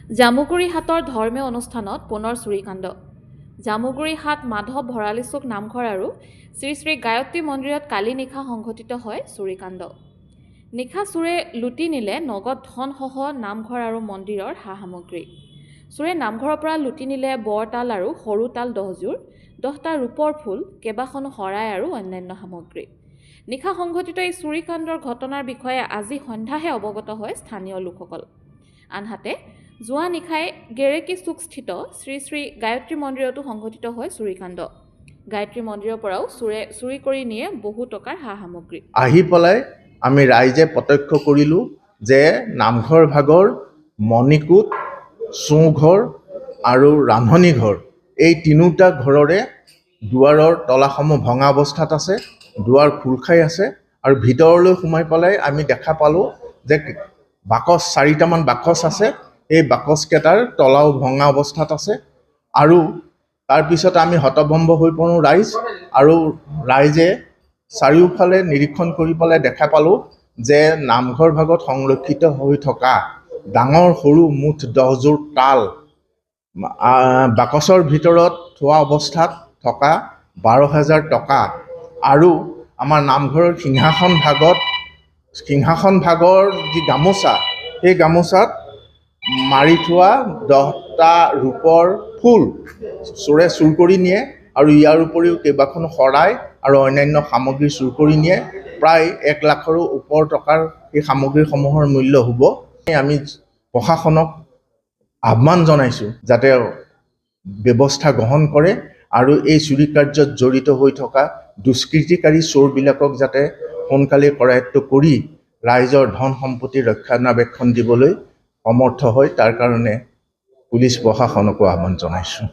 জামুগুৰিহাটৰ ধৰ্মীয় অনুষ্ঠানত পুনৰ চুৰিকাণ্ড। জামুগুৰিহাট মাধৱ ভৰালী চুক নামঘৰ আৰু শ্ৰী শ্ৰী গায়ত্ৰী মন্দিৰত কালি নিশা সংঘটিত হয় চুৰিকাণ্ড। নিশা চোৰে লুটি নিলে নগদ ধনসহ নামঘৰ আৰু মন্দিৰৰ সা সামগ্ৰী। চোৰে নামঘৰৰ পৰা লুটি নিলে বৰতাল আৰু সৰু তাল 10যোৰ, 10টা ৰূপৰ ফুল, কেইবাখনো শৰাই আৰু অন্যান্য সামগ্ৰী। নিশা সংঘটিত এই চুৰিকাণ্ডৰ ঘটনাৰ বিষয়ে আজি সন্ধ্যাহে অৱগত হয় স্থানীয় লোকসকল। আনহাতে যোৱা নিশাই গেৰেকী চুকস্থিত শ্ৰী শ্ৰী গায়ত্ৰী মন্দিৰতো সংঘটিত হয় চুৰিকাণ্ড। গায়ত্ৰী মন্দিৰৰ পৰাও চোৰে চুৰি কৰি নিয়ে বহু টকাৰ সা সামগ্ৰী। আহি পেলাই আমি ৰাইজে প্ৰত্যক্ষ কৰিলোঁ যে নামঘৰ ভাগৰ মণিকূট, চৌঘৰ আৰু ৰান্ধনি ঘৰ, এই তিনিওটা ঘৰৰে দুৱাৰৰ তলাসমূহ ভঙা অৱস্থাত আছে, দুৱাৰ খোল খাই আছে আৰু ভিতৰলৈ সোমাই পেলাই আমি দেখা পালোঁ যে বাকচ 4টামান বাকচ আছে, এই বাকচকেইটাৰ তলাও ভঙা অৱস্থাত আছে। আৰু তাৰপিছত আমি হতভম্ব হৈ পৰোঁ ৰাইজ, আৰু ৰাইজে চাৰিওফালে নিৰীক্ষণ কৰি পেলাই দেখা পালোঁ যে নামঘৰ ভাগত সংৰক্ষিত হৈ থকা ডাঙৰ সৰু মুঠ 10যোৰ তাল, বাকচৰ ভিতৰত থোৱা অৱস্থাত থকা 12,000 টকা আৰু আমাৰ নামঘৰৰ সিংহাসন ভাগৰ যি গামোচা, সেই গামোচাত মাৰি থোৱা 10টা ৰূপৰ ফুল চোৰে চুৰ কৰি নিয়ে আৰু ইয়াৰ উপৰিও কেইবাখনো শৰাই আৰু অন্যান্য সামগ্ৰী চুৰ কৰি নিয়ে। প্ৰায় 1 লাখৰো ওপৰ টকাৰ এই সামগ্ৰীসমূহৰ মূল্য হ'ব। আমি প্ৰশাসনক আহ্বান জনাইছোঁ যাতে ব্যৱস্থা গ্ৰহণ কৰে আৰু এই চুৰি কাৰ্যত জড়িত হৈ থকা দুষ্কৃতিকাৰী চোৰবিলাকক যাতে সোনকালে কৰায়ত্ব কৰি ৰাইজৰ ধন সম্পত্তি ৰক্ষণাবেক্ষণ দিবলৈ সমৰ্থ হয়, তাৰ কাৰণে পুলিচ প্ৰশাসনকো আহ্বান জনাইছোঁ।